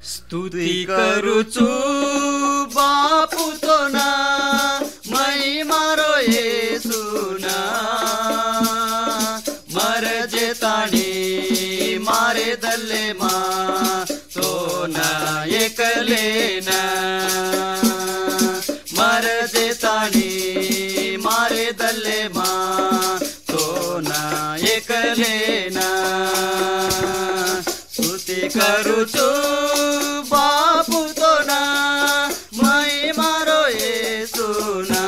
स्तुति करूचु बापू तो ना मई मारो येसुना मर जेतानी मारे दल्ले मा तो ना एकले ना मर जेतानी मारे दल्ले मा तो ना एकले ना स्तुति करूचु बापू तो ना मई मारो येसुना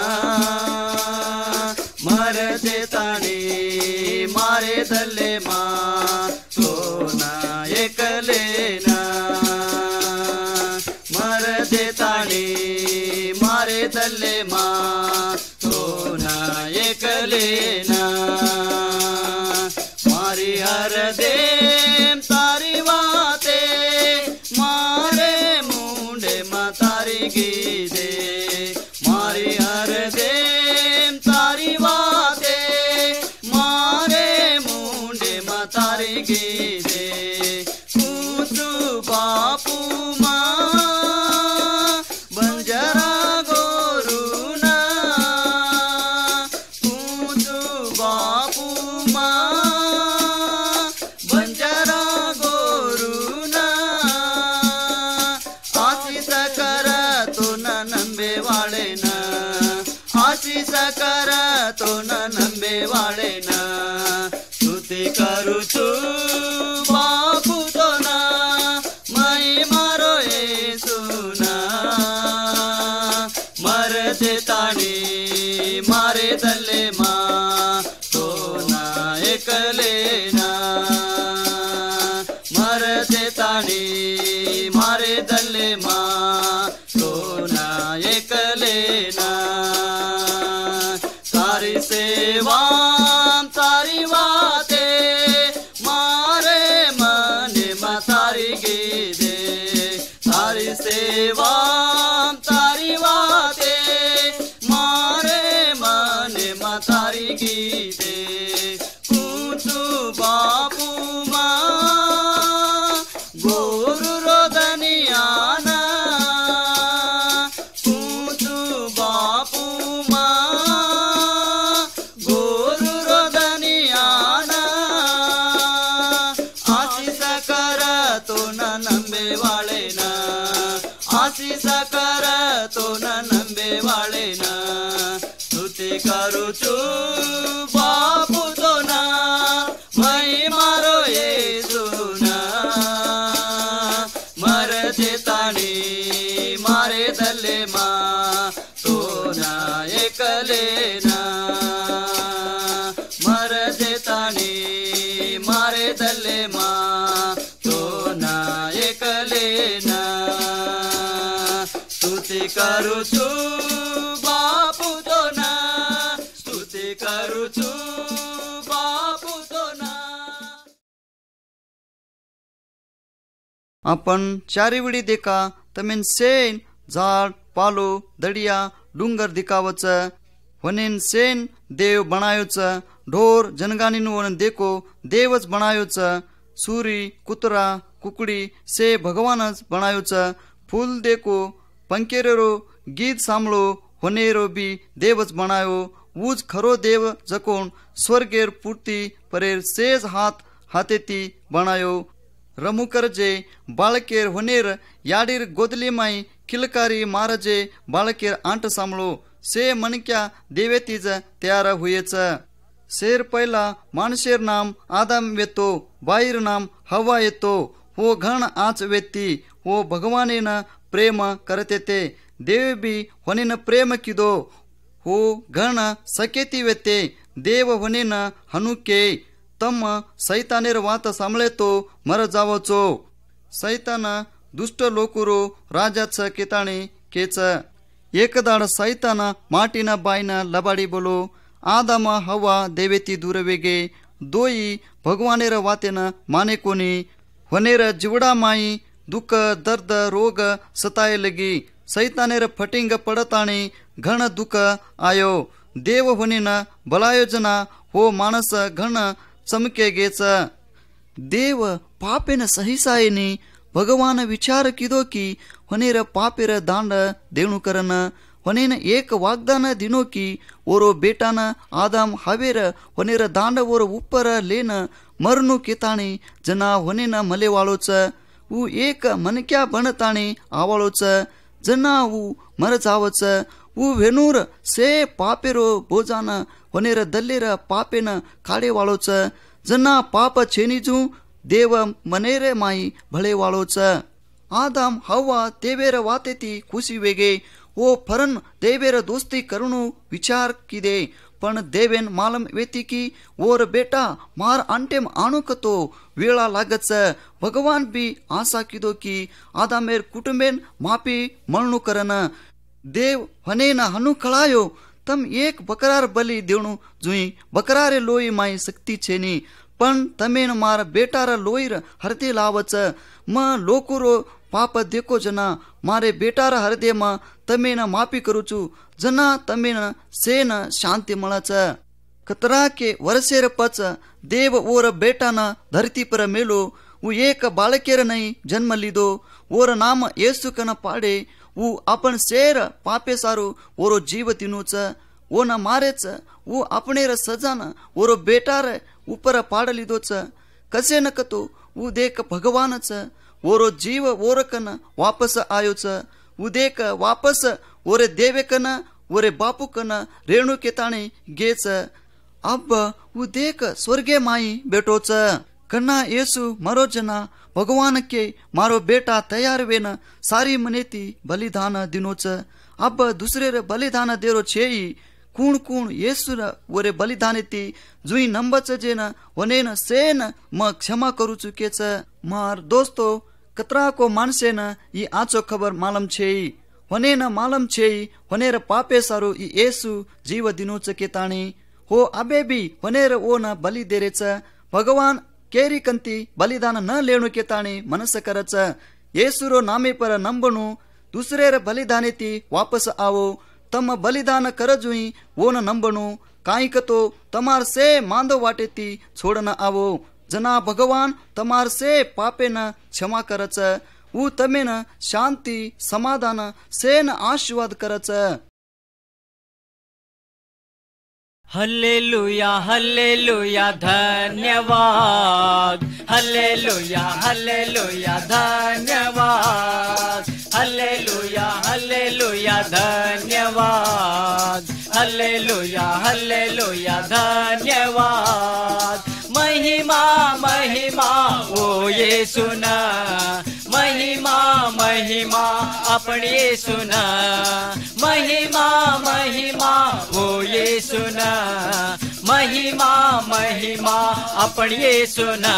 मर जेतानी मारे दल्ले मा तो ना एकले ना मर जेतानी मारे दल्ले मा तो ना एकले ना मारी हर देम तारी वाते मारे मुंडे मा तारी गीदे मारी हर देम तारी वाते मारे मुंडे मा तारी गीदे पूछू बापू मा बंजरा गोरुना पूछू बापू मा बंजरा गोरुना आशीष कर तो न नंबे वाले ना आशीष कर तो न नंबे वाले ना स्तुति करूचु बापू तो ना मई मारो येसुना मर जेतानी मारे दल्ले मा तो ना एकले ना मर जेतानी मारे दल्ले मा तो ना एकले ना तारी सेवा तारी वाते मारे मने मा तारी गीदे तारी सेवा तारी वाते मारे मने मा तारी गीदे पूछू बापू मा गोरु रोदनियाना पूछू बापू मा गोरु रोदनियाना आशीष कर तो न नंबे वाले ना आशीष कर तो न नंबे वाले ना स्तुति करूचु बापू तो ना मई मारो येसुना मर जेतानी मारे दल्ले मा तो ना एकले ना मर जेतानी मारे दल्ले मा तो ना एकले ना स्तुति करूचु बापू तो ना स्तुति करूचु बापू तो ना आपण चारी वेळी देखा तमेन सेन झाड पालो दडिया डुंगर दिखावच वनेन सेन देव बनायोच ढोर जनगानीन वन देखो देवच बनायोच सूरी कुतरा कुकड़ी से भगवानच बनायोच फूल देखो पंकेरो गीत सांभळो होनेरो भी देवच बनायो ऊज खरो देव जकोण स्वर्गेर पूर्ति परेर सेज हाथ हातेती बनायो रमुकरजे बाळकेर होनेर याडीर गोदली माई किलकारी मारजे बाळकेर आंट सांभळो से मनक्या देवेतीज तयार हुयेच शेर पहिला माणशेर नाम आदम वेतो बाईर नाम हवा येतो हो घण आच वेती हो भगवानेन प्रेम करतेते देव भी होनेन प्रेम किदो हो घण सकेती वेते देव होनेन हनुके तम सैतानेर वात सांभळे तो मर जावचो सैतान दुष्ट लोकुरो राजाच केताणी केच एकदाड सैतान माटीन बाईन लबाडी बोलो आदम हवा देवेती दूरवेगे दोई भगवानेर वातेन माने कोनी होनेर जिवडा माई दुःख दर्द रोग सताये लगी सैतानेर फटिंग पडताणी घण दुःख आयो देव होनेन बलायोजना हो माणस घण चमके गेच देव पापेन सहिसायनी भगवान विचार किदो की होनेर पापेर दांड देणु करन होनेन एक वाग्दान दिनो की ओरो बेटान आदम हवेर होनेर दांड ओर उप्पर लेन मरनु केताणी जना होनेन मलेवाळो च ऊ एक मनक्या बनताणी आवाळो च जना ऊ मर जाव च ऊ वेणूर से पापेरो बोजान होनेर दल्लेर पापेन काडेवाळो च जना पाप छेनीजू देव मनेरे माई भळेवाळो च आदम हव्वा देवेर वातेती खुशी वेगे ओ फरन देवेर दोस्ती करणु विचार किदे पण देवेन मालम वेती की ओर बेटा मार अंटेम आणुकतो वेळा लागच भगवान भी आशा किदो की आदामेर कुटुंबेन माफी मळणु करन देव हनेन हनु कळायो तम एक बकरार बलि देणु जुई बकरारे लोई माई शक्ति छेनी पण तमेन मार बेटार लोईर हृदय लावच म लोकुरो पाप देखो जना मारे बेटार हृदय म तमेन माफी करूचु जना तमेन सेन शांति मळच कतरा के वर्षेर पच देव ओर बेटान धरती पर मेलो ऊ एक बाळकेर नहीं जन्म लीधो ओर नाम येसु कन पाडे ऊ आपण शेर पापे सारू ओरो जीव तिनुच ओ न मारेच ऊ आपणेर सजान ओरो बेटार ऊपर पाड लीधोच कसे न कतो ऊ देख भगवानच ओरो जीव ओरकन वापस आयोच ऊ देख वापस ओरे देवेकन ओरे बापूकन रेणु केताणी गेच अब ऊ देख स्वर्गे माई बेटोच कन्ना येसु मरो जना भगवान के मारो बेटा तैयार वेन सारी मनेती बलिदान दिनोच अब दुसरे बलिदान देरो छेई कूण कूण येसुर ओरे बलिदानेती जुई नंबच जेन वनेन सेन म क्षमा करू चुकेच मार दोस्तो कतरा को मानसेन ई आचो खबर मालम छेई वनेन मालम छेई वनेर पापे सारो ई येसु जीव दिनोच केताणी हो अबे भी वनेर ओ न बलि देरेच भगवान केरी कंती बलिदान न लेणु केताणी मनस करच येसुरो नामे पर ನಂಬನು दुसरेर बलिदानेती वापस आवो तम बलिदान करजुई वो न ನಂಬನು काईकतो तमार से मांदो वाटेती छोड़ न आवो जना भगवान तमार से पापे न क्षमा करच ऊ तमेन शांति समाधान से न आशीर्वाद करच हल्लेलुया हल्लेलुया धन्यवाद हल्लेलुया हल्लेलुया धन्यवाद हल्लेलुया हल्लेलुया धन्यवाद हल्लेलुया हल्लेलुया धन्यवाद महिमा महिमा ओ येशू ना महिमा महिमा अपने येशूना महिमा महिमा ओ येशूना महिमा महिमा अपने येशूना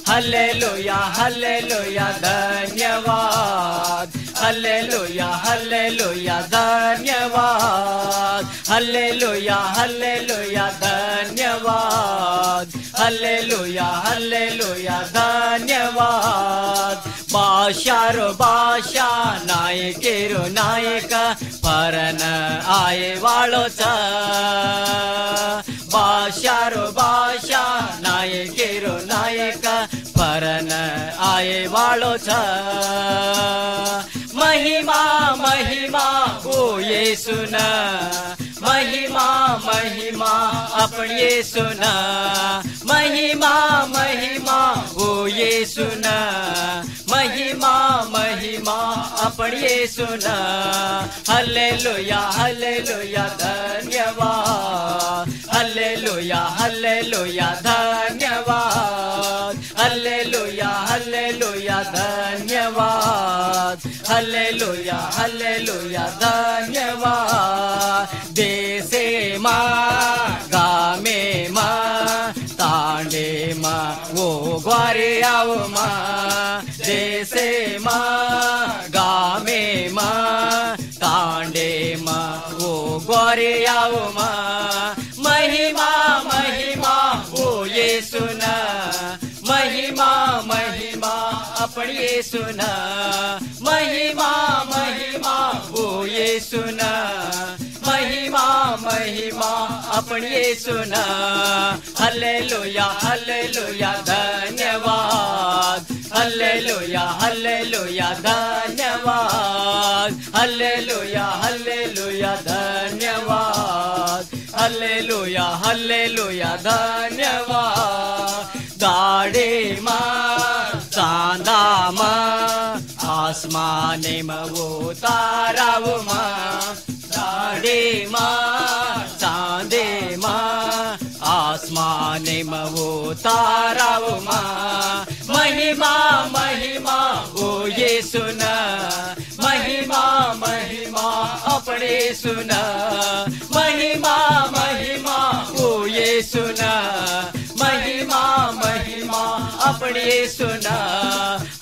हल्लेलुया हल्लेलुया धन्यवाद हल्लेलुया हल्लेलुया धन्यवाद हल्लेलुया हल्लेलुया धन्यवाद हल्लेलुया हल्लेलुया धन्यवाद बाशारो बाशा नायकेरो नायक परन आये वाळोच बाशारो बाशा नायकेरो नायक परन आये वाळोच महिमा महिमा ओ येशूना महिमा महिमा अपने येशूना महिमा महिमा ओ येशूना महिमा महिमा अपने येशूना हल्लेलुया हल्लेलुया धन्यवाद हल्लेलुया हल्लेलुया धन्यवाद हल्लेलुया हल्लेलुया धन्यवाद हल्लेलुया हल्लेलुया धन्यवाद देशे मा गामे मा तांडे मा वो ग्वारे आओ मा देशे मा गामे मा तांडे मा वो ग्वारे आओ मा महिमा महिमा ओ येशूना महिमा महिमा अपने येशूना महिमा महिमा ओ येशूना महिमा महिमा अपने येशूना हल्लेलुया हल्लेलुया धन्यवाद हल्लेलुया हल्लेलुया धन्यवाद हल्लेलुया हल्लेलुया धन्यवाद हल्लेलुया हल्लेलुया धन्यवाद दाढेमा चांदामा आसमानेमा उतारावमा दाढेमा चांदेमा आसमानेमा उतारावमा महिमा महिमा ओ येशून महिमा महिमा अपने सुन महिमा महिमा ओ येशून महिमा महिमा अपने सुन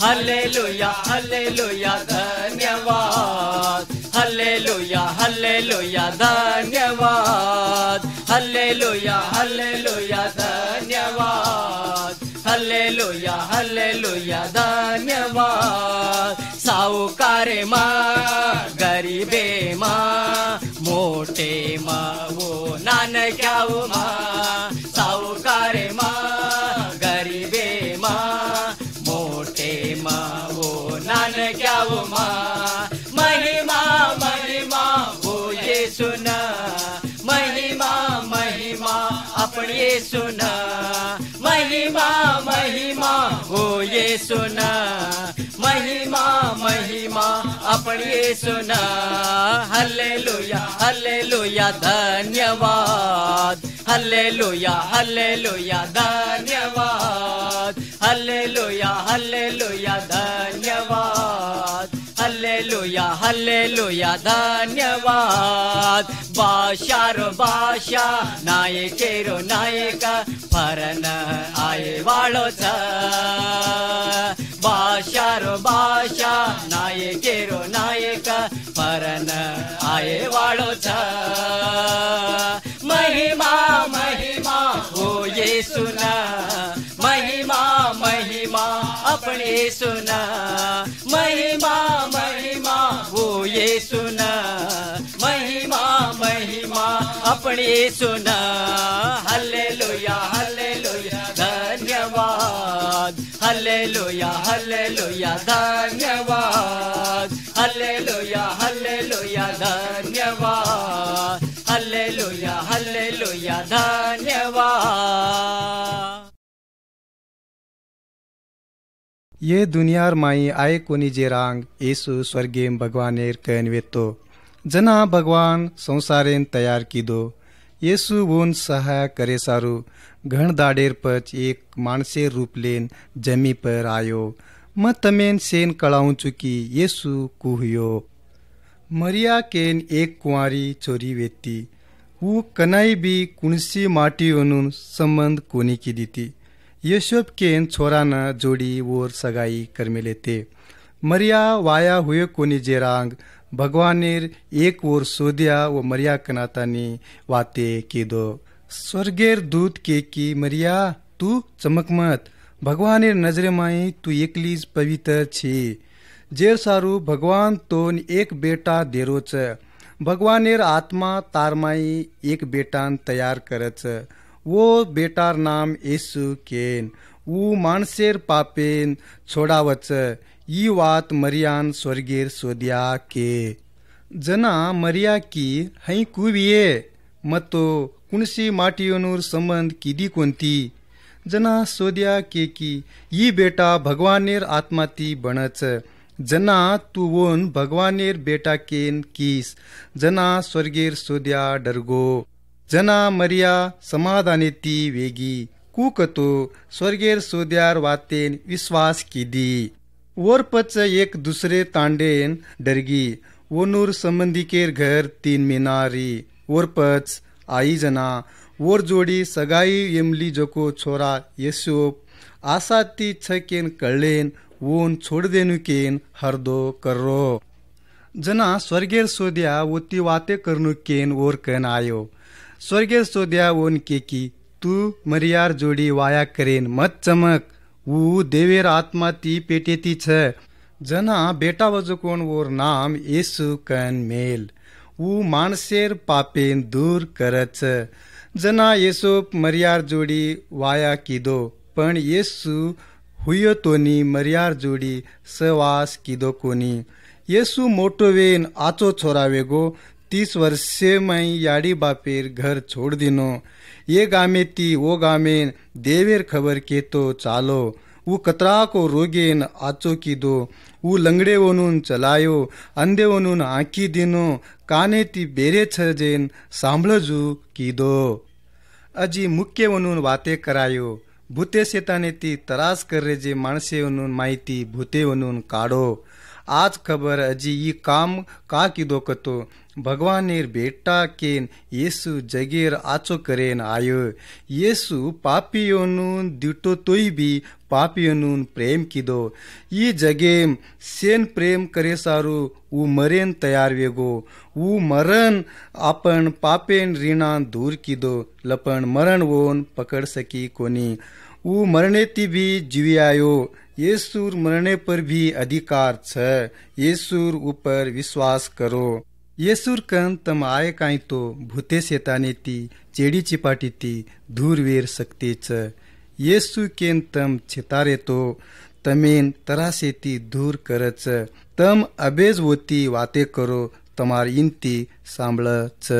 हल्लेलुया हल्लेलुया धन्यवाद हल्लेलुया हल्लेलुया धन्यवाद हल्लेलुया हल्लेलुया धन्यवाद हल्लेलुया हल्लेलुया धन्यवाद सावकारे मा गरीबे मा मोठे मा वो नानक्याव मा सावकारे मा गरीबे मा मोठे मा वो नानक्याव मा महिमा महिमा वो येशून महिमा महिमा अपने सुन महिमा महिमा हो येशून महिमा महिमा अपने सुन हल्लेलुया हल्लेलुया धन्यवाद हल्लेलुया हल्लेलुया धन्यवाद हल्लेलुया हल्लेलुया धन्यवाद हल्लेलुया हल्लेलुया धन्यवाद बाशारो बाशा नायकेरो नायका फरन आये वाळोच बाशारो बाशा नायकेरो नायका फरन आये वाळोच महिमा महिमा हो येशून महिमा महिमा अपने सुन महिमा महिमा हो येशून महिमा महिमा अपने सुन हल्लेलुया हल्लेलुया धन्यवाद हल्लेलुया हल्लेलुया धन्यवाद हल्लेलुया हल्लेलुया धन्यवाद हल्लेलुया हल्लेलुया धन्यवाद ये दुनियार माई आय कोनी जे रांग येसु स्वर्गेम भगवानेर कहन वेतो जना भगवान संसारेन तयार कीदो येसु वोन सहाय करे सारू घण दाडेर पच एक माणसेर रूप लेन जमी पर आयो म तमेन सेन कळाऊं चुकी येसु कुहयो मरिया केन एक कुंवारी चोरी वेती वो कनाई भी कुणसी माटी ओनून संबंध कोनी की दीती यशोब केन छोरान जोडी वोर सगाई करमेलेते मरिया वाया हुए कोनी जेरांग भगवानेर एक ओर सोदिया व मरिया कनातानी वाते कीदो स्वर्गेर दूत के की मरिया तू चमक मत भगवानेर नजरे माई तू एकलीज पवित्र छी जेर सारू भगवान तोन एक बेटा देरोच भगवानेर आत्मा तारमाई एक बेटान तयार करच वो बेटार नाम येसु केन वो माणसेर पापेन छोडावच यी वात मरियान स्वर्गेर सोदिया के जना मरिया की हई कुविये मतो कुणसी माटियोनूर संबंध किदी कोणती जना सोदिया के की यी बेटा भगवानेर आत्माती बनच जना तू वोन भगवानेर बेटा केन कीस जना स्वर्गेर सोदिया डरगो जना मरिया समाधानेती वेगी कुकतो स्वर्गेर सोद्यार वातेन विश्वास कीदी वरपच एक दूसरे तांडेन डरगी वोनूर संबंधिकेर घर 3 मीनारी वरपच आई जना वोर जोडी सगाई येमली जोको छोरा येसोप आसाती छकेन कळलेन वोन छोड़ देनु केन हरदो कर्रो जना स्वर्गेर सोद्या वोती वाते करनु केन वोर कन आयो स्वर्गेर सोद्या वोन के की तू मरियार जोडी वाया करेन मत चमक वो देवेर आत्मा ती पेटेती छ जना बेटा वजकोन वोर नाम येसु कन मेल वो माणसेर पापेन दूर करच जना येसोप मरियार जोडी वाया कीदो पण येसु हुयो तोनी मरियार जोडी सहवास किदो कोनी। येसु मोटो वेन आचो छोरा वेगो 30 वर्षे में याडी बापेर घर छोड़ दिनो। ये गामे ती वो गामेन देवेर खबर के तो चालो। वो कतरा को रोगेन आचो कीदो। वो लंगडे वनून चलायो, अंधे वनून आंकी दिनो, काने ती बेरे छजेन सांभळजू कीदो। अजी मुख्य वनून वाते करायो। भूते शेताने ती तरास करे जे माणसे वनून माहिती भूते वनून काढो। आज खबर अजी ये काम का कीदो कतो। भगवानेर बेटा केन येसु जगेर आचो करेन आयो। येसु पापियोनून दिटो तोई भी पापियोनून प्रेम कीदो। ये जगेम सेन प्रेम करे सारू ऊ मरेन तयार वेगो। ऊ मरण आपण पापेन ऋणा दूर कीदो, लपण मरण वोन पकड़ सकी कोनी। ऊ मरने ती भी जीवी आयो। येसूर मरने पर भी अधिकार छ। येसूर ऊपर विश्वास करो। येसूर कन तम आय काई तो भूते शेताने ती चेडी चिपाटी ती दूर वेर सकते छ। येसु केन तम छितारे तो तमेन तरासे ती दूर करच। तम अबेज वोती वाते करो, तमार इंती सांभळ छ।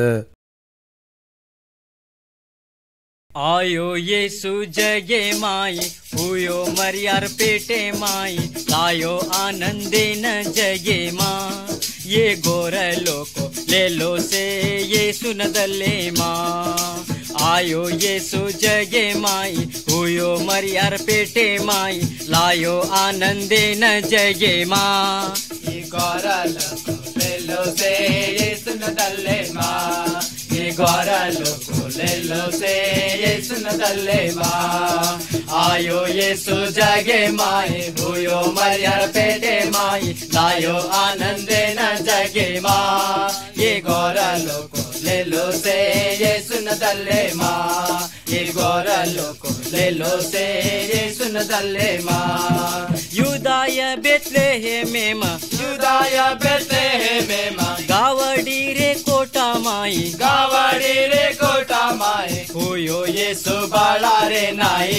आयो येसु जगे माई, हुयो मरियार पेटे माई, लायो आनंदे न जगे माँ। ये गोरलो को ले लो से येसु न दले माँ। आयो येसु जगे माई, हुयो मरियार पेटे माई, लायो आनंदे न जगे माँ। ये गोरलो को ले लो से येसु न दले माँ। ये गोरलो को ले लो से येसु न दले माँ। आयो येसु जगे माई, हुयो मरियार पेटे माई, लायो आनंदे न जगे माँ। ये गोरलो को ले लो से येसु न दले माँ। ये गोरलो को ले लो से येसु न दले माँ। युदाय बेथलेहेम, युदाय बेथलेहेम, गावडी रे कोटा माई, गावडी रे कोटा माई, हुयो येसु बाळा रे नाई।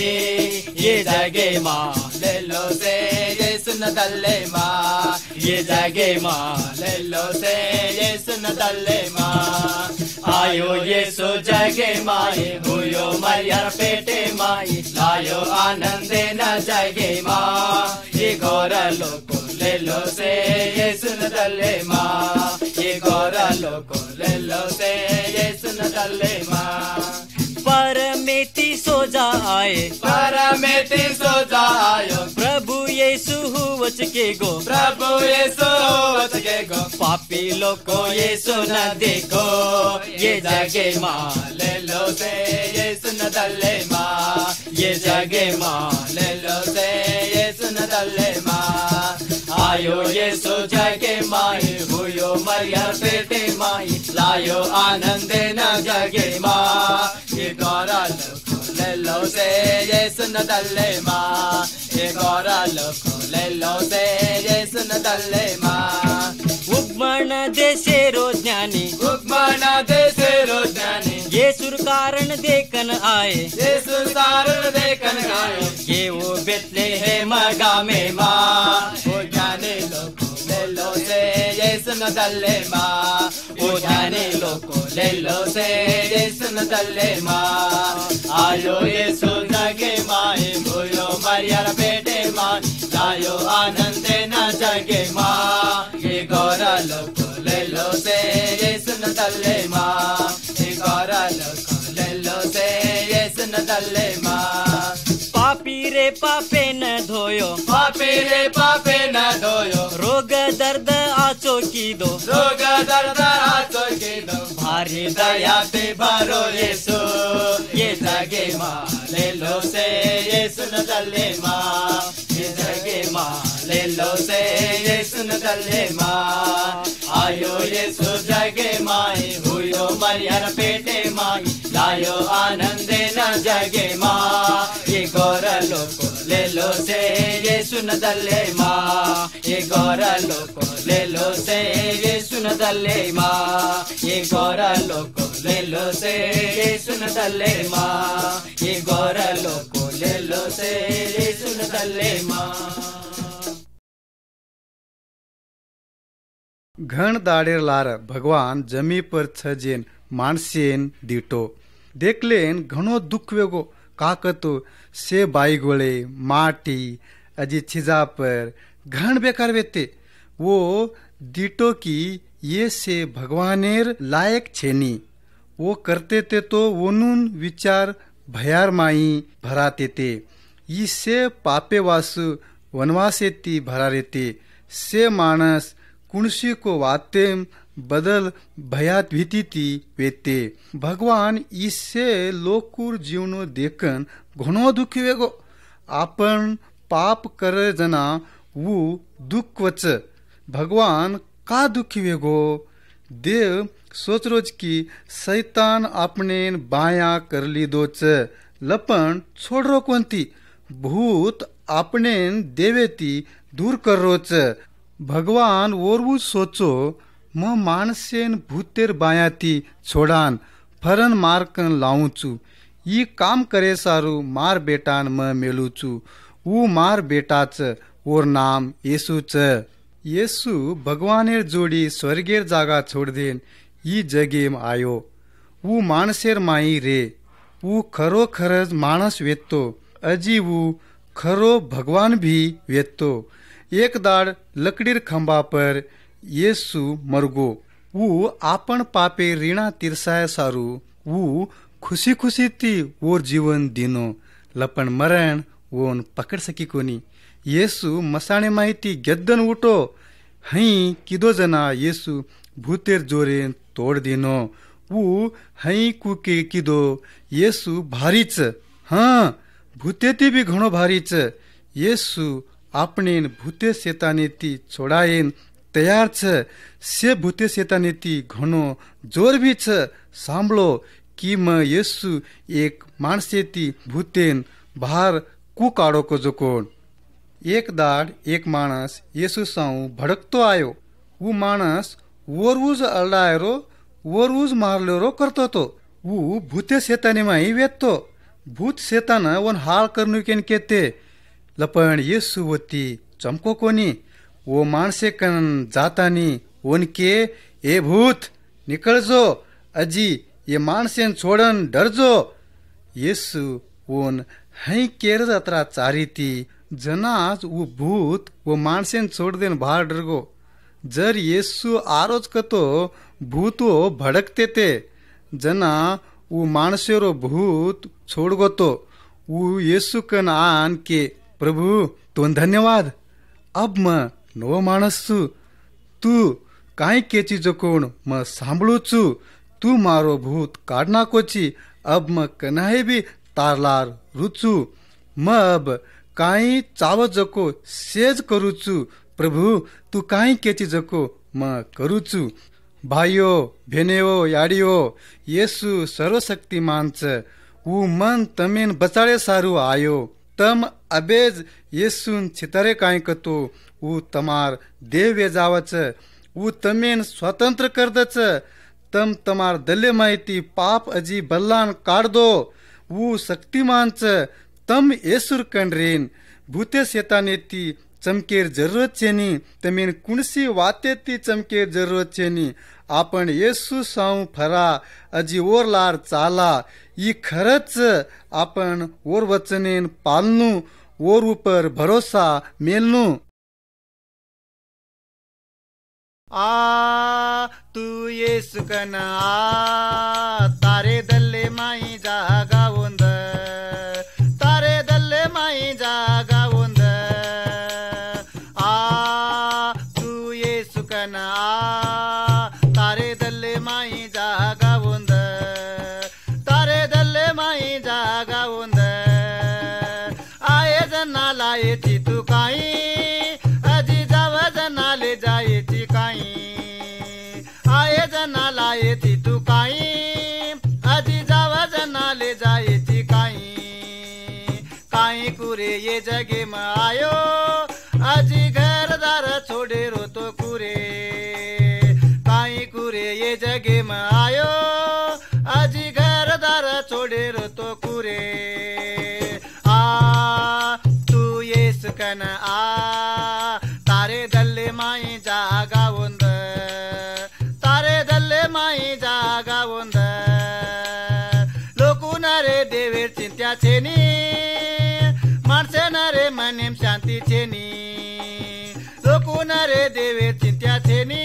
ये जगे माँ ले लो से येसु न दले माँ। ये जगे माँ ले लो से येसु न दले माँ। आयो येसु जगे माई, हुयो मरियार पेटे माई, लायो आनंदे न जगे माँ। ये गोरलो को ले लो से येसु न दले माँ। ये गोरलो को ले लो से येसु न दले माँ। परमेती सोजा आए, परमेती सोजा आयो, प्रभु येसु हुवच के गो, प्रभु येसु हुवच के गो, पापी लोको येसु न देखो। ये जगे माँ ले लो से येसु न दले माँ। ये जगे माँ ले लो से येसु न दले माँ। आयो येसु जगे माई, हुयो मरियार पेटे माई, लायो आनंदे न जगे माँ। ये गोरलो को ले लो से येसु न दले माँ। ये गोरलो को ले लो से येसु न दले माँ। उग्मण देशे रो ज्ञानी, उग्मण देशे रो ज्ञानी, येसुर कारण देखन आए, येसुर कारण देखन आए। ये वो बेथलेहेम गामे माँ। वो ज्ञानी लोग ले लो से येसु न दले माँ। वो ज्ञानी लोग ले लो से येसु न दले माँ। आयो येसु जगे माई, हुयो मरियार पेटे माई, लायो आनंदे न जगे माँ। ये गोरलो को ले लो से येसु न दले माँ। ये गोरलो को ले लो से येसु न दले माँ। पापी रे पापे न धोयो, पापी रे पापे न धोयो, रोग दर्द आचो की दो, रोग दर्द आचो की दो, भारी दया पे भरो येसु। ये जगे माँ ले लो से येसु न दले माँ। ये जगे माँ ले लो से येसु न दले माँ। आयो येसु जगे माई, हुयो मरियार पेटे माई, लायो आनंदे न जगे माँ। ये गोरलो को ले लो से येसु न दले माँ। ये गोरलो को ले लो से येसु न दले माँ। ये गोरलो को ले लो से येसु न दले माँ। ये गोरलो को ले लो से यीशु न दल्ले मां घण दाडेर लार भगवान जमी पर छजेन माणसेन दीटो देखलेन घणो दुख वेगो काकतो से बाईगोळे माटी अजी छिजा पर घण बेकार वेते वो दीटो की ये से भगवानेर लायक छेनी वो करते ते तो वनून विचार भयार माई भराते ते इससे पापे वासु वनवासेती भरा रेते से माणस कुणशी को वातेम बदल भयात भीतीती वेते भगवान इससे लोकूर जीवनो देखन घणो दुखी वेगो आपण पाप कर जना वो दुख वच भगवान का दुखी वेगो देव सोच रोज की शैतान आपने बाया कर ली दोच लपन छोड़ रो कोणती भूत आपने देवेती दूर कर रोच भगवान ओरवू सोचो म माणसेन भूतेर बायाती छोडान फरन मारकन लावूचू ई काम करे सारू मार बेटान म मेलूचू ऊ मार बेटाच ओर नाम येसूच येसू भगवानेर जोडी स्वर्गेर जागा छोड़ देन ई जगेम आयो ऊ माणसेर माई रे ऊ खरो खरज माणस वेतो अजी ऊ खरो भगवान भी वेतो एक दाड लकडीर खंबा पर येसू मरगो वो आपण पापे ऋणा तिरसाय सारू वो खुशी खुशी ती वो जीवन दिनो लपन मरण वोन पकड़ सकी कोनी येसू मसाणे माहिती गेद्दन उठो हई किदो जना येसू भूतेर जोरेन तोड़ दिनो वो हई कुके किदो येसू भारीच हाँ भूतेती भी घणो भारीच येसू आपणेन भूते शेतानेती छोडायेन तयार छ से भूते शेतानेती घणो जोर भी छ सांभळो की म येसू एक माणसेती भूतेन बाहर कू काढो को जोकोण एक दाड एक माणस येसू साऊ भडकतो आयो वो माणस वरवूज अल्डायरो वरवूज मारलेरो करतो तो वो भूते शेताने माई वेतो भूत शेतान वन हाळ करनुकेन केते लपण येसू वती चमको कोनी वो माणसे कन जातानी उनके ए भूत निकळजो अजी ये माणसेन छोडन डरजो येसू ओन हई केर जात्रा चारीती जनाज वो भूत वो माणसेन छोड़ देन बाहर डरगो जर येसू आरोज कतो भूत वो भड़कते ते जना वो माणसेरो भूत छोड़ गोतो वो येसू कन आन के प्रभु तोन धन्यवाद अब म नो माणसू तू काई केची जकोण म सांभळूचू तू मारो भूत काढना कोची अब म कन्हाई भी तारलार रुचू म अब काई चाव जको सेज करूचू प्रभु तू काई केची जको म करूचू भाइयो भेनेओ याडियो येसू सर्वशक्तिमान छ ऊ मन तमेन बचाळे सारू आयो तम अबेज येसून छितरे काय कतो ऊ तमार देव वेजावच ऊ तमेन स्वतंत्र करदच तम तमार दल्ले माहिती पाप अजी बल्लान काढ दो ऊ शक्तिमान छ तम येसूर कंड्रेन भूते शेतानेती चमकेर जरूरत छेनी तमेन कुणसी वातेती चमकेर जरूरत छेनी आपण येसू साऊ फरा अजी ओर लार चाला ई खरच आपण ओर वचनेन पालनू ओर ऊपर भरोसा मेलनू आ तू येसू कन आ तारे दल्ले माई जागा वंद तारे दल्ले माई जागा वंद आ तू येसू कन आ तारे दल्ले माई जागा वंद तारे दल्ले माई जागा वंद आये जनाला येती तू काही अजी जाव जनाले जायची काही आये जनाला येती तू काही अजी जाव जनाले जायची काही कुरे ये जगे म आयो अजी घरदार छोडे रोतो कुरे काही कुरे ये जगे म आयो अजी घरदार छोडे रोतो कुरे आ दल्ले माई जागा ಒಂದ ತಾರೆ दल्ले माई जागा ಒಂದ लोकुनारे देवेर चिंत्या छेनी माणसेनारे मनेम शांती छेनी लोकुनारे देवेर चिंत्या छेनी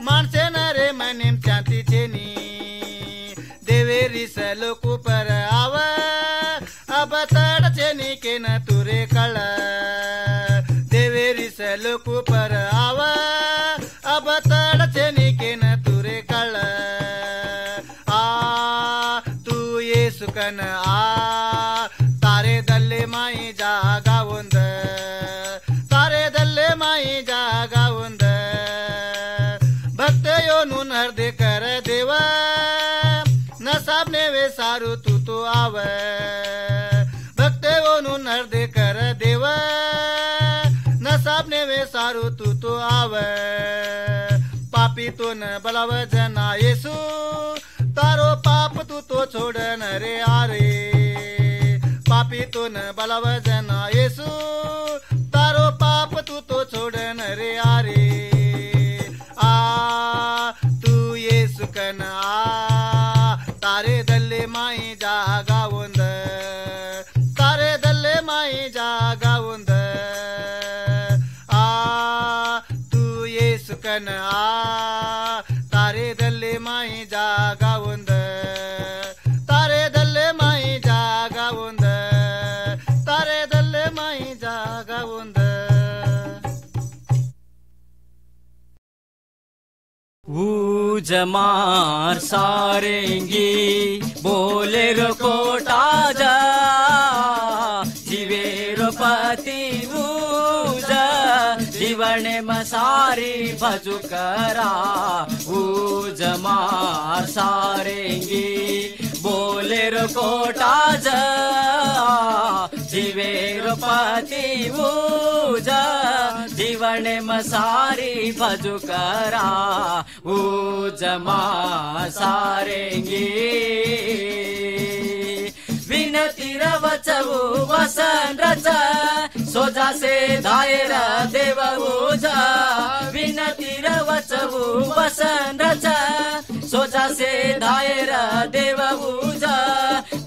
माणसेनारे मनेम शांती छेनी देवेरी स लोकु पर आव अब तड छेनी के न तुरे कळ देवेरी स लोकु पर आव अब तड छेनी के न तुरे कळ आ तू येसु कन आ तारे दल्ले माई जागा ಒಂದ तारे दल्ले माई जागा ಒಂದ भक्तयोनु हृदय कर देवा न साबने वे सारू तू तो आव भक्तयोनु हृदय कर देवा न साबने वे सारू तू तो आव पापी तो न बलाव जना येसू तारो पाप तू तो छोडन रे आरे पापी तो न बलाव जना येसू तारो पाप तू तो छोडन रे आरे आ तू येसु कन आ तारे दल्ले माई जागा ಒಂದ तारे दल्ले माई जागा ಒಂದ आ तू येसु कन आ तारे दल्ले माई जागा ಒಂದ तारे दल्ले माई जागा ಒಂದ तारे दल्ले माई जागा ಒಂದ जमार सारेंगी बोले रो कोटा जा जीवे रो पति ऊजा जीवने मसारी भजु करा जमार सारेंगी बोले रो कोटा जा जीवे रो पति ऊजा जीवने मसारी भजु करा जमा सारेंगी विनती रवचवु वसन रच सोजा से धायर देव ऊजा विनती रवचवु वसन रच सोजा से धायर देव ऊजा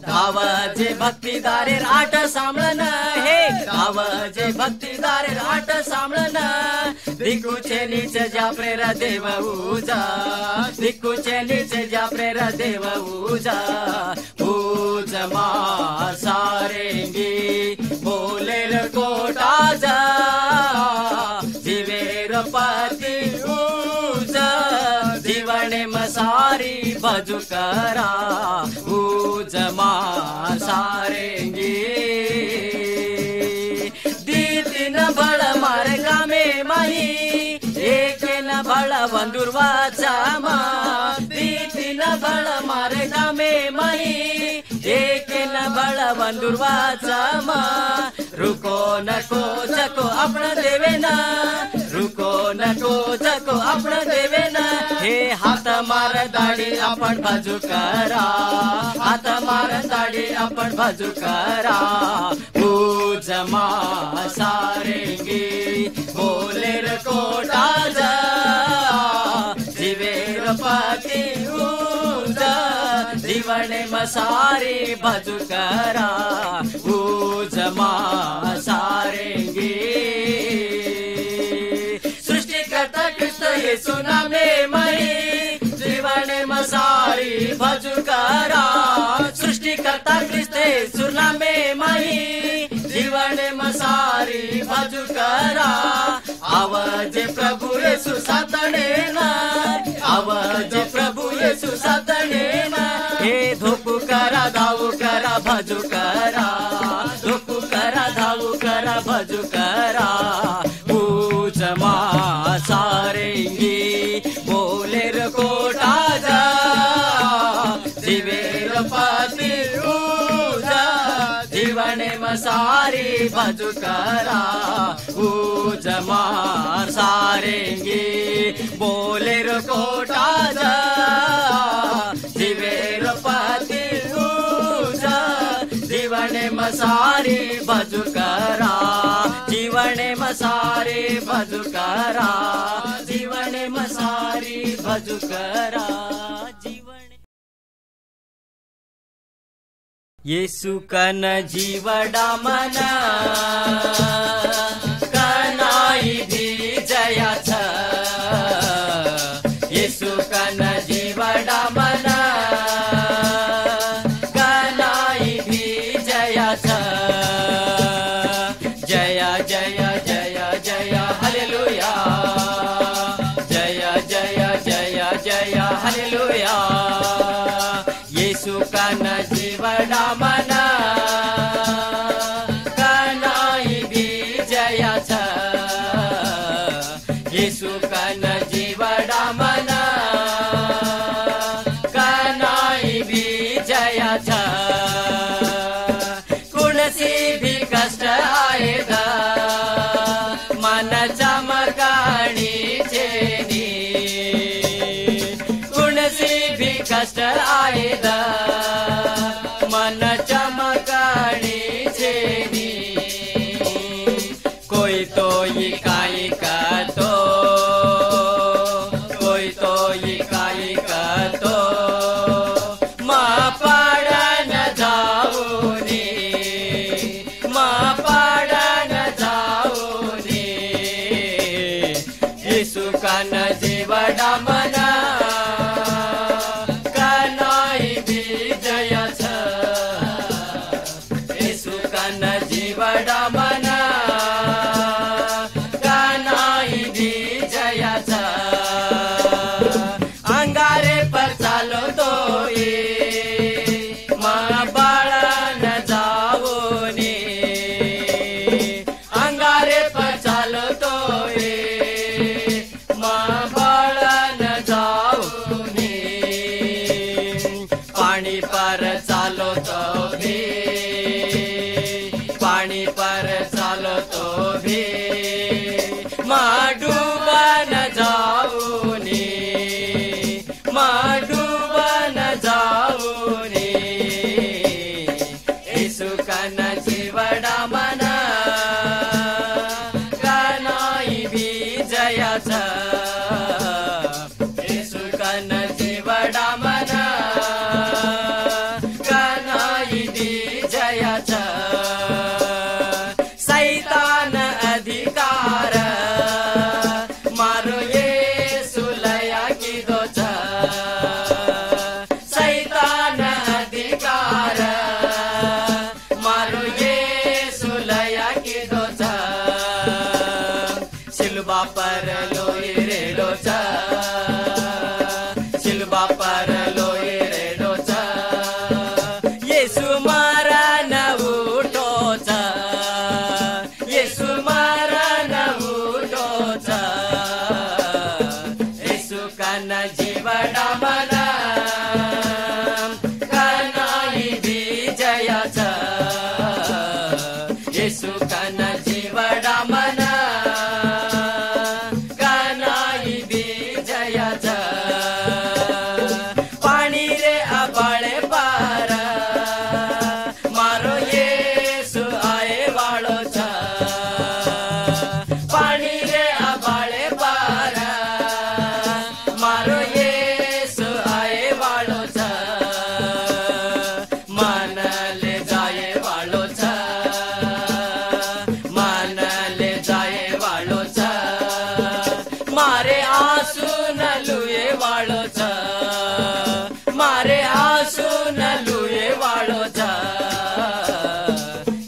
गाव जे भक्तिदारेर आट सांभळन हे गाव जे भक्तिदारेर आट सांभळन दिक्कू चेलीच ज्या प्रेर देव ऊजा दिक्कू चेलीच ज्या प्रेर देव ऊजा जमा सारेंगी बोलेर कोटा जा जीवेर पति ऊजा जीवने मसारी भजु करा जमा सारेंगी दीदी न बळ मार्गा में माही एक न बळ वंदुरवाचा मा दीदी न बळ मार्गा में माही एक न बळ वंदुरवाचा मा रुको नको जको आपण देवेना रुको नको जको आपण देवेना हे हात मार दाढी आपण बाजू करा हात मार दाढी आपण बाजू करा जमा सारेंगी बोलेर कोटा जा जीवेर पति ऊजा जीवने मसारी भजु करा जमा सारेंगी सृष्टिकर्ता कृष्ण येसु नामे मई जीवने मसारी भजु करा सृष्टिकर्ता कृष्ण येसु नामे मई जीवने मसारी भजु करा आवाज प्रभु येसु सातणे ना आवाज प्रभु येसु सातणे ना हे धोकू करा धावू करा भजू करा धोकू करा धावू करा भजू करा जमा सारेंगी बोलेर कोटा जा जीवेर पति ऊजा जीवने मसारी भजु करा जमा सारेंगी बोलेर कोटा जा जीवेर पति ऊजा जीवने मसारी भजु करा जीवने मसारी भजू करा जीवन मसारी भजू करा जीवन येसु कन जीवडा मना कनाई भी जयाच येसु कन जीवडा मना कनाई भी जयाच जय जय जय जय हालेलुया जय जय जय जय हालेलुया येसु कन जीवडा मना कनाई भी जयाच येसु कन जीवडा मना कनाई भी जयाच कुणसी भी कष्ट आएद मन चमकाणी चेनी कुणसी भी कष्ट आएद मन चमकाणी चेनी कोई तो ये काई करतो कोई तो ये काई करतो माँ पाडन जाऊनी माँ पाडन जाऊनी येसु कन जीवडा मना कनाई भी जयाच येसु कन जीवडा मना कनाई भी जयाच अंगारे पर चालो तो ये माँ बाळन जाऊनी अंगारे पर चालो तो ये माँ बाळन जाऊनी पाणी पर चालो तो भी पाणी पर चालो तो भी माँ डूबन जाऊनी माँ डूबन जाऊनी येसु कन जीवडा मना कनाई भी जयाच येसु कन जीवडा मना कनाई भी जयाच सैतान अधिकार मारो येसु लया की दोच सैतान अधिकार मारो येसु लया की दोच शिलुबा पर लोई रे डोच शिलुबा पर लोई रे डोच येसु मरण उठोच येसु मरण उठोच येसु कन जीवडा मना कनाई भी जयाच येसु कन जीवडा मना कनाई भी जयाच पाणी रे आबाळे पार मारो येसु आए वाळो छ पाणी रे आबाळे पार मारो येसु आए वाळो छ मानले जाए वाळो छ मानले जाए वाळो छ मारे आंसू न लुए वाळो छ मारे आंसू न लुए वाळो छ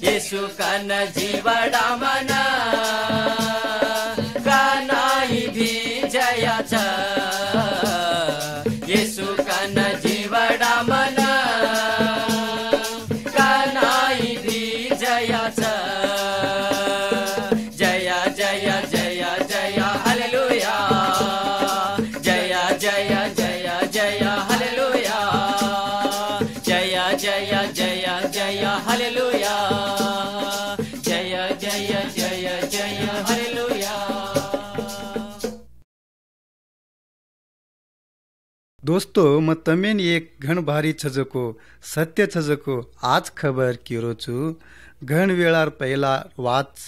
येसु कन जीवडा मना कनाई भी जयाच येसु कन जीवडा मना कनाई भी जयाच जय जय जय जय हालेलुया जय जय जय जय हालेलुया जय जय जय जय हालेलुया जय जय जय जय हालेलुया दोस्तो म तमेन एक घण भारी छजको सत्य छजको आज खबर किरो छु घण वेळार पहिला वाच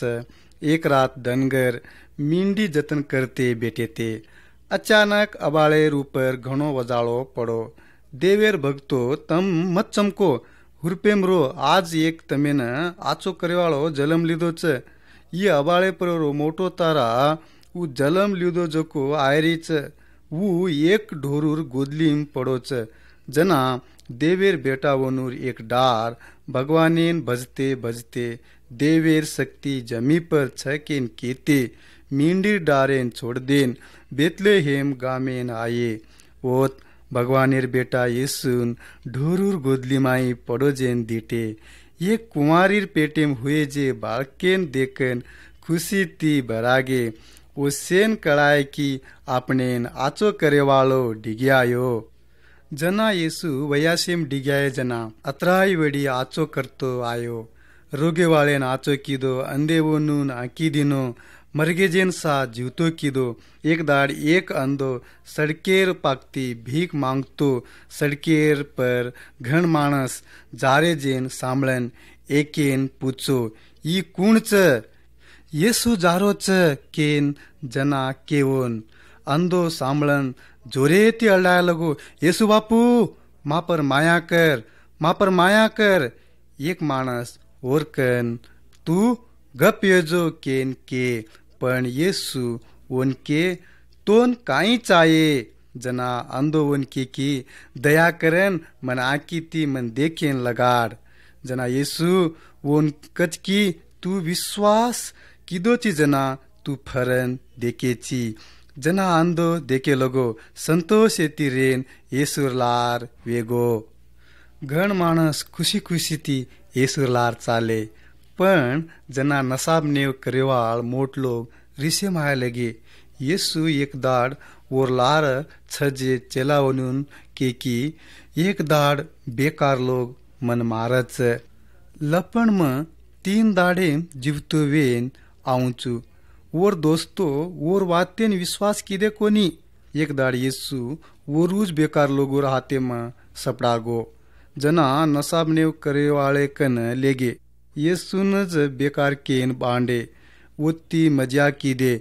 एक रात धनगर મીંડી જતન કરતે બેઠે તે અચાનક અબાળે ઉપર ઘણો વજાળો પડો દેવેર ભક્તો તમ મત ચમકો હુરપેમ રો આજ એક તમેને આચો કરેવાળો જલમ લીધો છે એ અબાળે પર મોટો તારા ઉ જલમ લીધો જકો આયરી છે ઉ એક ઢોરુર ગોદલીમ પડો છે जना देवेर बेटावोनुर एक डार भगवानेन भजते भजते देवेर शक्ति जमी पर छकेन केते मींडीर डारेन छोड़ देन बेतलेहेम गामेन आये ओत भगवानेर बेटा येसुन ढोरूर गोदलीमाई पड़ोजेन दीटे ये कुंवारीर पेटेम हुए जे बाळकेन देखन खुशी ती भरागे ओ सेन कळाय की आपणेन आचो करेवाळो डिग्यायो जना येसु वयासेम डिग्याय जना अत्राई वडी आचो करतो आयो रोगेवाळेन आचो कीदो अंधेवोनून आकी दिनो मरगेजेन सा जीवतो कीदो एक दाड एक अंधो सड़केर पाकती भीख मांगतो सड़केर पर घण माणस जारे जेन सांभळन एकेन पूछो ई कूण च येसु जारो च केन जना केवोन अंधो सांभळन जोरेती अल्लाय लगो येसु बापू मा पर माया कर एक माणस ओरकन तू गप येजो केन के पण येसु वनके तोन काई चाये जना अंधो वनके की दया करन मन आकी ती मन देखेन लगाड जना येसु वोन कचकी तू विश्वास किदोची जना तू फरन देखेची जना अंधो देखे लगो संतोष येती रेन येसुरलार वेगो घण माणस खुशी खुशी ती येसुरलार चाले पण जना नसाब नेव करेवाळ मोठ लोग रिसे माया लगे येसु एक दाड ओरलार छजे चेलावनून के की एक दाड बेकार लोग मन मारच लपण म 3 दाडे जीवतो वेन आऊचू ओर दोस्तो ओर वातेन विश्वास किदे कोनी एक दाड येसु ओरूज बेकार लोगोर हाते म सपडागो जना नसाब नेव करेवाळे कन लेगे येसुनज बेकार केन बांडे ओती मजा किदे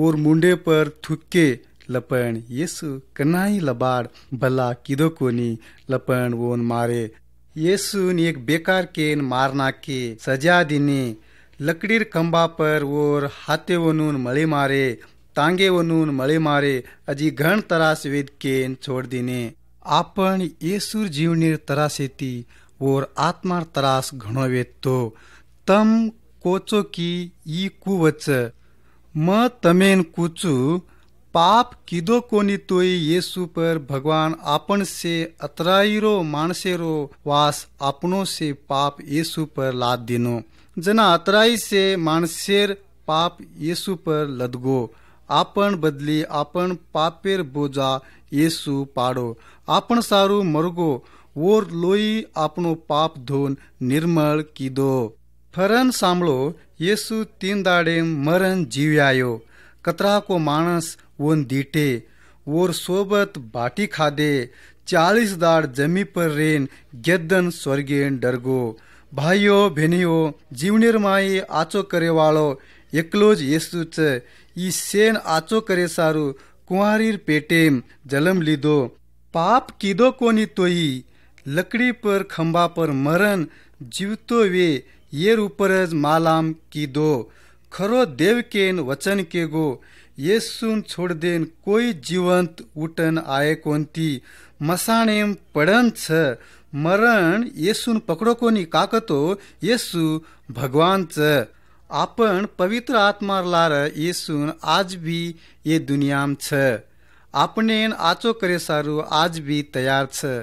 ओर मुंडे पर थुक्के लपण येसु कनाई लबाड भला किदो कोनी लपण वोन मारे येसुन एक बेकार केन मारना के सजा दिने लकडीर खंबा पर ओर हाथे वनून मळे मारे तांगे वनून मळे मारे अजी घण तरास वेद केन छोड़ दिने आपण येसूर जीवनीर तरास येती ओर आत्मार तरास घणो वेतो तम कोचो की ई कुवच म तमेन कुचू पाप किदो कोनी तोई येसु पर भगवान आपण से अतराईरो मानसेरो वास आपनो से पाप येसु पर लाद दिनो जना अतराई से मानसेर पाप येसु पर लदगो आपण बदली आपण पापेर बोजा येसु पाडो आपण सारू मरगो ओर लोई आपनो पाप धोन निर्मळ कीदो फरन सांभळो येसु 3 दाडे मरण जीव्यायो कतरा को माणस वोन दीटे ओर सोबत बाटी खादे 40 दाड जमी पर रेन गेद्दन स्वर्गेन डरगो भाइयो भेनियो जीवनेर माई आचो करेवाळो एकलोज येसुच ई सेन आचो करे सारू कुंवारीर पेटेम जलम लीधो पाप किदो कोनी तोई लकड़ी पर खंबा पर मरण जीवतो वे येर उपरज मालाम कीदो खरो देव केन वचन के गो येसून छोड़ देन कोई जीवंत उठन आए कोणती मसाणेम पडन छ मरण येसून पकडो कोणी काकतो येसु भगवान च आपण पवित्र आत्मार लार येसून आज भी ये दुनियाम छ आपनेन आचो करे सारू आज भी तैयार छ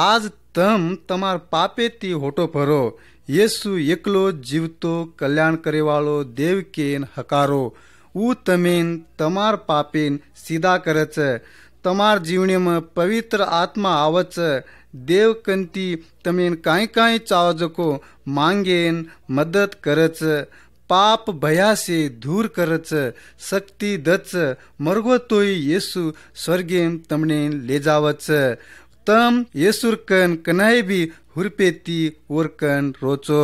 आज तम तमार पापे ती होटो भरो येसु एकलो जीवतो कल्याण करेवाळो देव केन हकारो ऊ तमेन तमार पापेन सीधा करच तमार जीवने में पवित्र आत्मा आवच देव कंती तमेन काई काई चावजको मांगेन मदद करच पाप भया से दूर करच शक्ति दच मरगो तोई येसु स्वर्गेम तमने ले जावच तम येसुर कन कनाई भी हुरपेती ओर कन रोचो।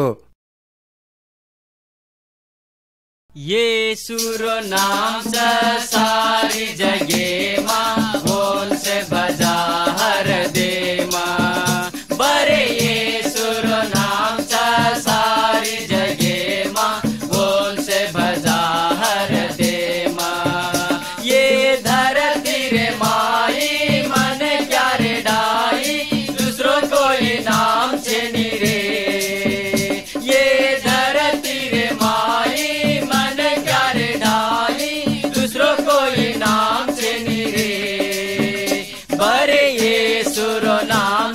येशूरो नाम सारी जगे माँ बोल से बजा हर दे माँ बरे येशूरो नाम सारी जगे माँ बोल से बजा हर दे माँ ये धरती रे माई मन क्या रे डाई दूसरों कोई नाम छेनी रे ये धरती रे माई नाम छेनी रे बरे येशूरो नाम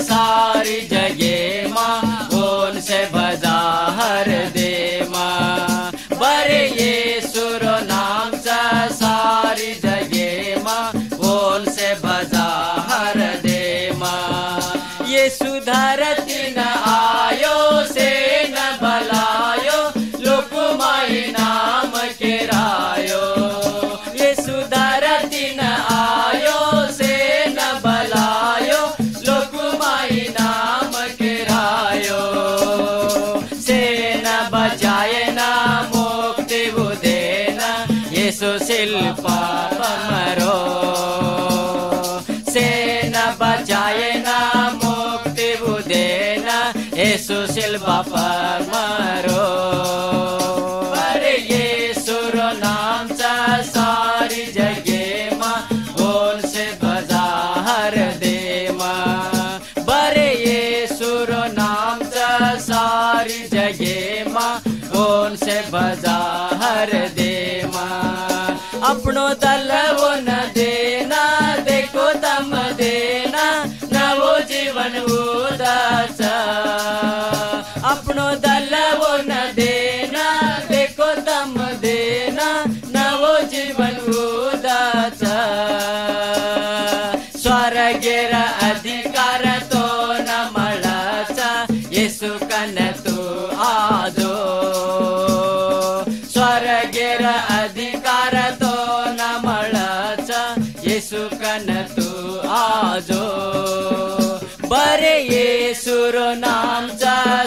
सारी जगे माँ बोल से बजा हर दे माँ बरे येशूरो नाम सारी जगे माँ बोल से बजा हर दे माँ ये सुधरती न आयो से न बलायो लोक माई नाम के रायो सुधरती न आयो से न बलायो लोक माई नाम के रायो से न बचाए न मुक्ति वो देना येसु शिल्पा मरो से न बचाए न मुक्ति वो देना येसु शिल्पा पर मरो नाम सारी जगे माँ बोल से बजा हर दे माँ बरे येशूरो नाम सारी जगे माँ बोल से बजा हर दे माँ अपनो दल वो न देना देखो दम देना न वो जीवन उदास अपनो दल वो न देना देखो दम देना न वो जीवन उदास स्वर्गेर अधिकार तो न मळाचा येसु कन तू आजो स्वर्गेर अधिकार तो न मळाचा येसु कन तू आजो बरे येशूरो नाम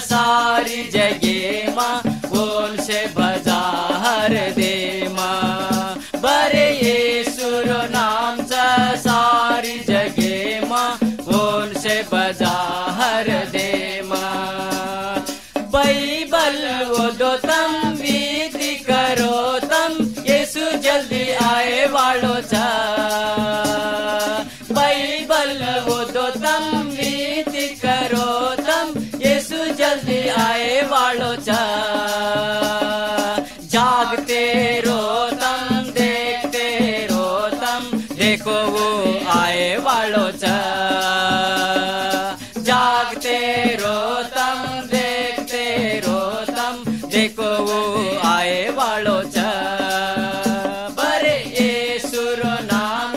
सारी जगे माँ बोल से बजा हर दे माँ बरे येशूरो नाम सारी जगे माँ बोल से बजा हर दे माँ बाइबल वो दो तम विधि करो तम येसु जल्दी आए वालो चा बाइबल वो दो तम विधि करो तम येसु जल्दी आए वालो चा जागते रो तम देखते रो तम देखो वो आए वालो चा जागते रो तम देखते रो तम देखो वो आए वालो चा बरे येशूरो नाम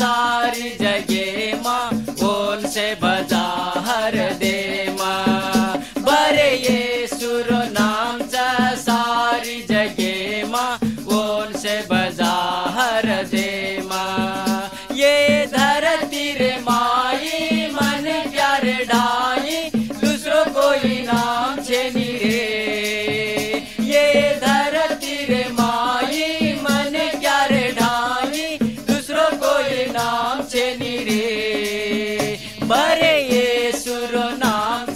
सारी जगे माँ बोल से बजा हर दे माँ बरे येशूरो नाम सारी जगे माँ बोल से बजा हर दे माँ ये धरती रे माई मन प्यारे ढाई दूसरों कोई नाम छेनी रे ये धरती रे माई मन प्यारे ढाई दूसरों कोई नाम छेनी रे बरे येशूरो नाम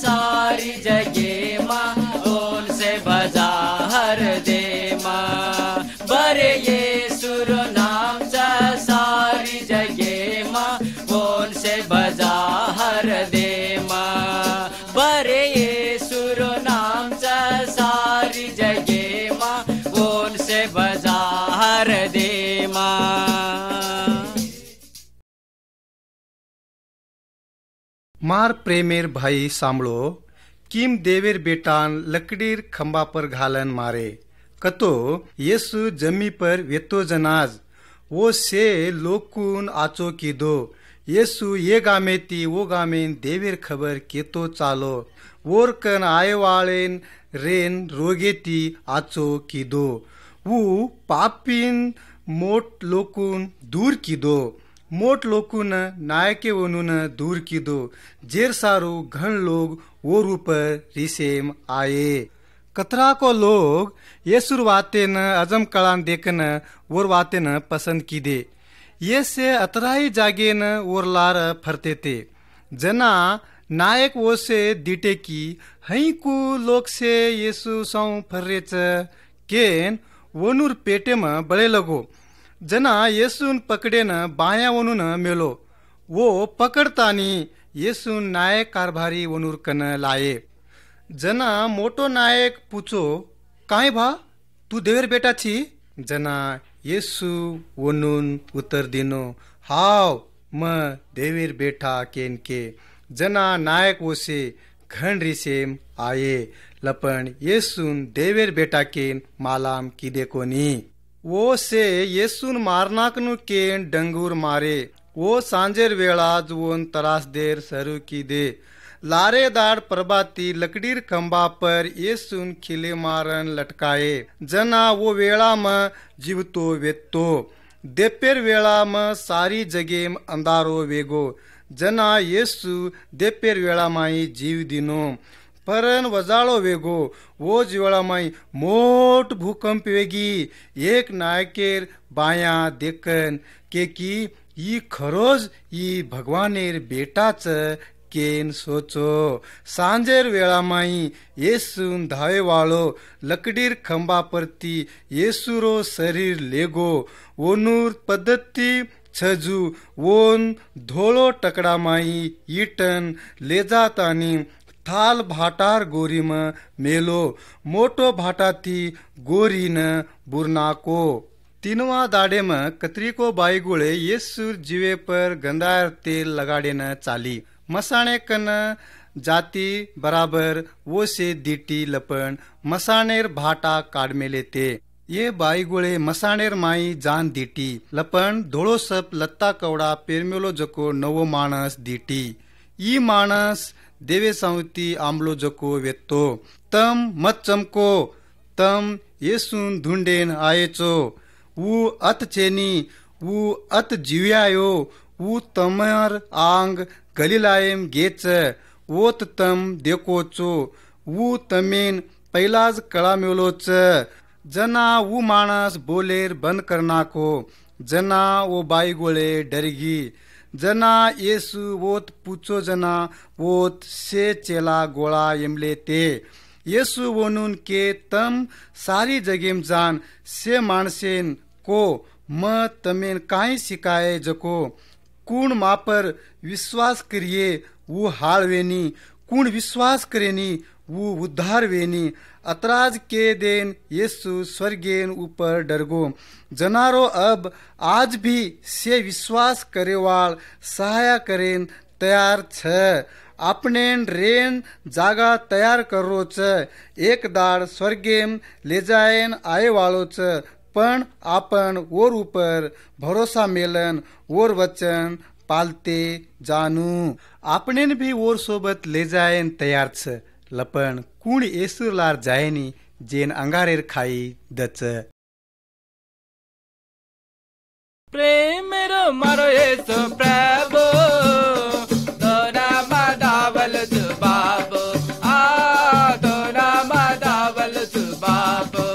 सारी जगे माँ बोल से बजा हर दे माँ बरे येशूरो नाम सारी जगे माँ बोल से बजा हर दे माँ बरे येशूरो नाम सारी जगे माँ बोल से बजा हर दे माँ मार प्रेमेर भाई सांभळो किम देवेर बेटान लकडीर खंबा पर घालन मारे कतो येसु जमी पर वेतो जनाज वो से लोकुन आचो कीदो येसु ये गामेती वो गामेन देवेर खबर केतो चालो वोर कन आयवाळेन रेन रोगेती आचो कीदो वो पापीन मोट लोकुन दूर कीदो मोट लोकुन नायके वनुन दूर कीदो जेर सारो घन लोग वो रूपर रिसेम आये कतरा को लोग येसुर वाते न अजम कलान देखन और वाते न पसंद की दे। ये से अतराई जागे न और लार फरते थे। जना नायक वो से दीटे की हई को लोग से येसु सौ फर्रेच केन वनुर पेटे में बड़े लगो। जना येसुन पकड़े न बाया वनु न मेलो। वो पकड़तानी येसुन नायक कारभारी वनुर कन लाये। जना मोटो नायक पूछो काय भा तू देवर बेटा छी। जना येसु वनुन उत्तर दिनो हाव म देवीर बेटा केन के। जना नायक वो से घन रिसेम आये लपन येसुन देवीर बेटा केन मालाम की देखो नी। वो से येसुन मारनाकनु केन डंगूर मारे। वो सांजेर वेळा जुवन तरास देर सरू की दे। लारेदार प्रभाती लकड़ीर खंबा पर येसुन खिले मारन लटकाए। जना वो वेळा में जीवतो वेतो। देपेर वेळा में सारी जगेम अंधारो वेगो। जना येसु देपेर वेळा माई जीव दिनो परन वजाळो वेगो। वो वेळा माई मोट भूकंप वेगी। एक नायकेर बाया देखन के की ई खरोज ई भगवानेर बेटाच केन सोचो। सांजेर वेळा माई येसुन धावे वाळो लकड़ीर खंबा परती येसुरो शरीर लेगो। वनूर पद्धति छजू वोन धोलो टकड़ा माई ईटन ले जातानी थाल भाटार गोरी में मेलो। मोटो भाटा थी गोरी न बुरनाको। तीनवा दाड़े में कतरी को बाई गोळे येसुर जीवे पर गंदार तेल लगाड़े न चाली। मसाणे कन जाती बराबर वो से दीटी लपन मसाणेर भाटा काडमेले ते। ये बाई गोळे मसाणेर माई जान दीटी लपन धोळो सप लत्ता कवड़ा पेरमेलो जको नवो माणस दीटी। ई माणस देवे सावती आंबलो जको वेतो। तम मत चमको तम येसुन धुंडेन आयेचो। वो अत चेनी वो अत जीव्यायो वो तमर आंग गलीलायम गेच वोत तम देखोचो। वो तमेन पहिलाज कळा मेलोच। जना वो माणस बोलेर बंद करना को। जना वो बाई गोळे डरगी। जना येसु वोत पूछो जना वोत से चेला गोळा यमले ते। येसु वनुन के तम सारी जगेम जान से माणसेन को म तमेन काई सिकाए जको। कूण मापर विश्वास करिए वो हाल वेनी। कूण विश्वास करेनी वो उद्धार वेनी। अतराज के देन येसु स्वर्गेन ऊपर डरगो। जनारो अब आज भी से विश्वास करेवाल सहाया करेन तैयार छ। आपनेन रेन जागा तैयार करो छ। एक दाड़ स्वर्गेम ले जाएन आये वालो छ। पण आपण और ऊपर भरोसा मेलन और वचन पालते जानू। आपनेन भी और सोबत ले जाएन तैयार छ। लपन कुण येसुर लार जायनी जेन अंगारेर खाई दच। प्रेम रो मारो येसु प्रभु दोना मादावल सुबाबो आ दोना मादावल सुबाबो।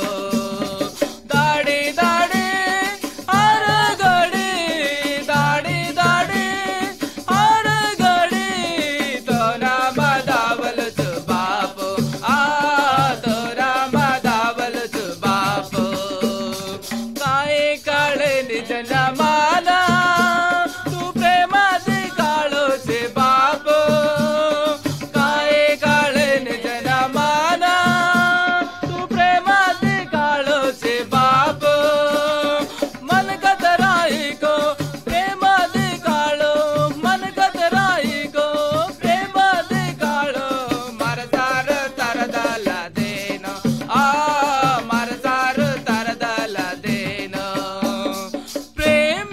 प्रेम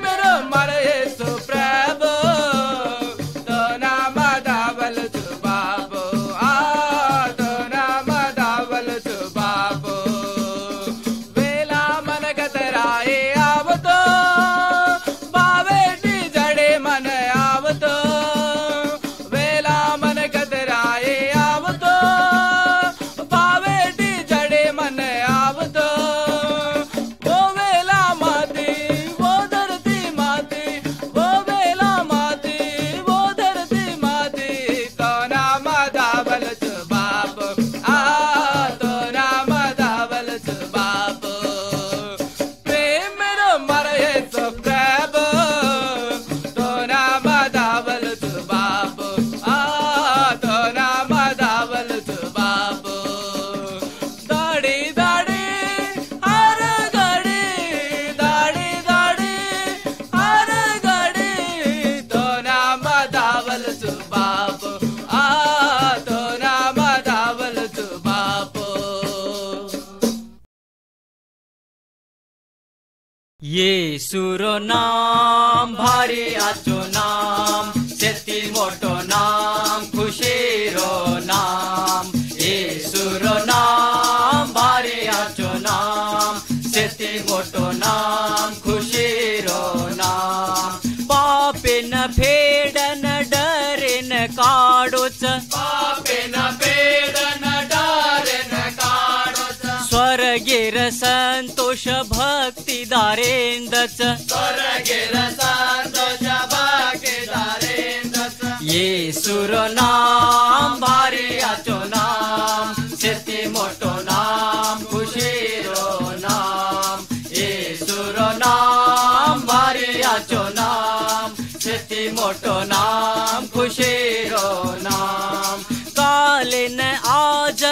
येशूरो नाम भारी आचो नाम, सेती मोटो नाम खुशीरो नाम. येशूरो नाम भारी आचो नाम, सेती मोटो नाम खुशीरो नाम. पापेन फेडन डरेन काढोच, पापेन फेडन डरेन काढोच. स्वर्गेर संतोष भक्ती दारेंदच, स्वर्गेर संतोष भक्ती दारेंदच. येशूरो नाम भारी आचो नाम, सेती मोटो नाम खुशीरो नाम. येशूरो नाम भारी आचो नाम, सेती मोटो नाम खुशीरो नाम. कालेन आज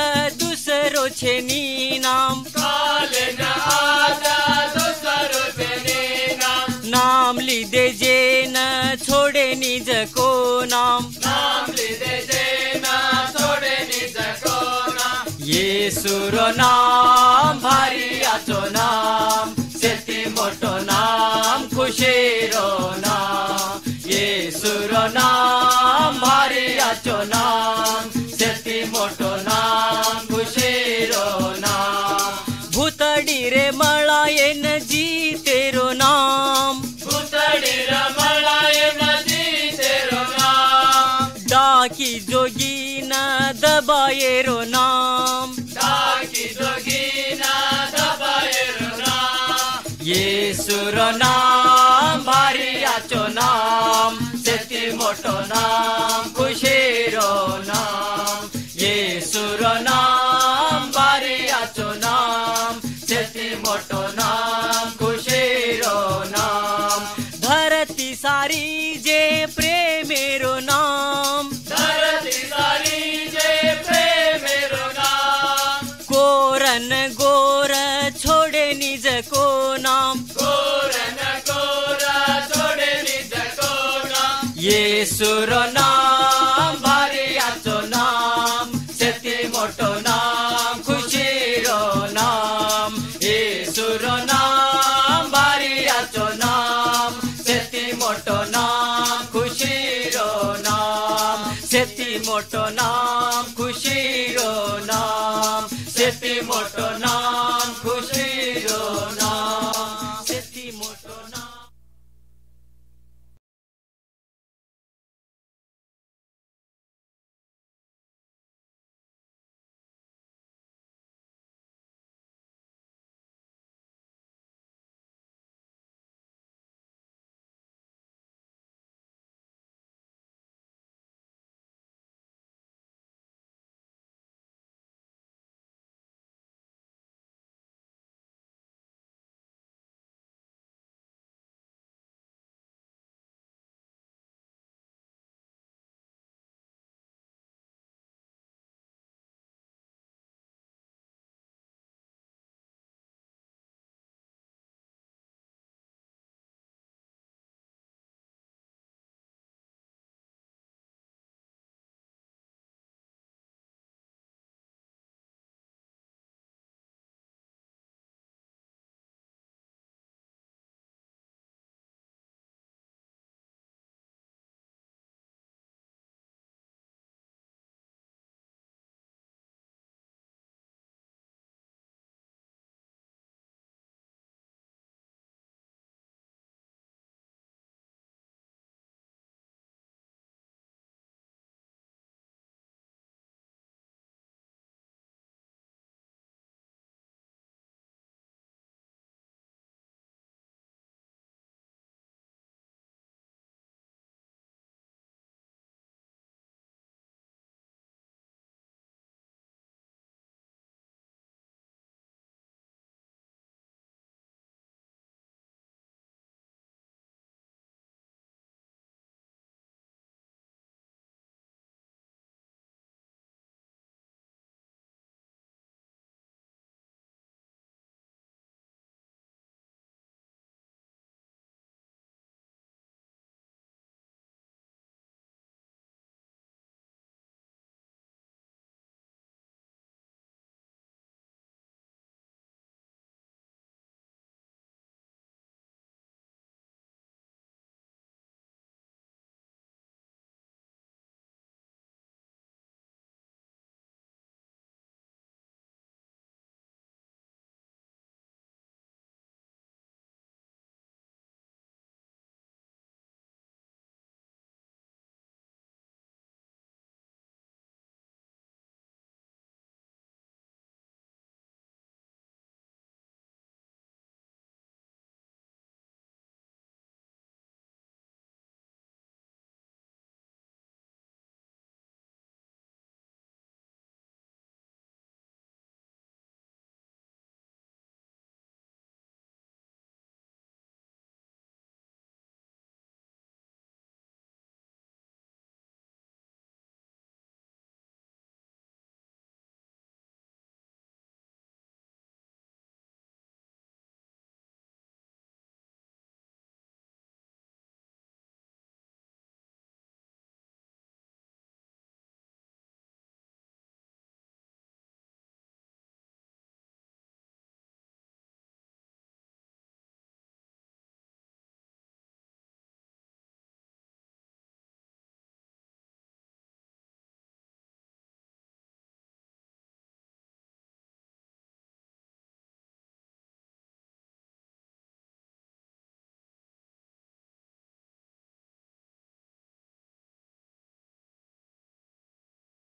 दुसरो छेनी नाम, कालेन आज दुसरो छेनी नाम. नाम लिदे जेन छोडे निज को नाम, नाम लिदे जेन छोडे निज को नाम. येशूरो नाम भारी आचो नाम, सेती मोटो नाम खुशीरो नाम. येशूरो नाम भारी आचो नाम, सेती मोटो नाम खुशीरो नाम. भूतडी रे मळायेन जीतेरो नाम, भूतडी रे मळायेन जीतेरो नाम. डाकी जोगीन दबायेरो नाम, डाकी जोगीन दबायेरो नाम. येशूरो नाम भारी आचो नाम, सेती मोटो नाम खुशीरो नाम. येशूरो नाम भारी आचो नाम, सेती मोटो नाम खुशीरो नाम. धरती सारी जे प्रेमेरो नाम, धरती सारी जे प्रेमेरो नाम. कोरन गोर छोडे निज को नाम, कोरन गोर छोडे निज को नाम. येशूरो नाम भारी आचो नाम, सेती मोटो नाम खुशीरो नाम. येशूरो नाम भारी आचो नाम, सेती मोटो नाम खुशीरो नाम. सेती मोटो नाम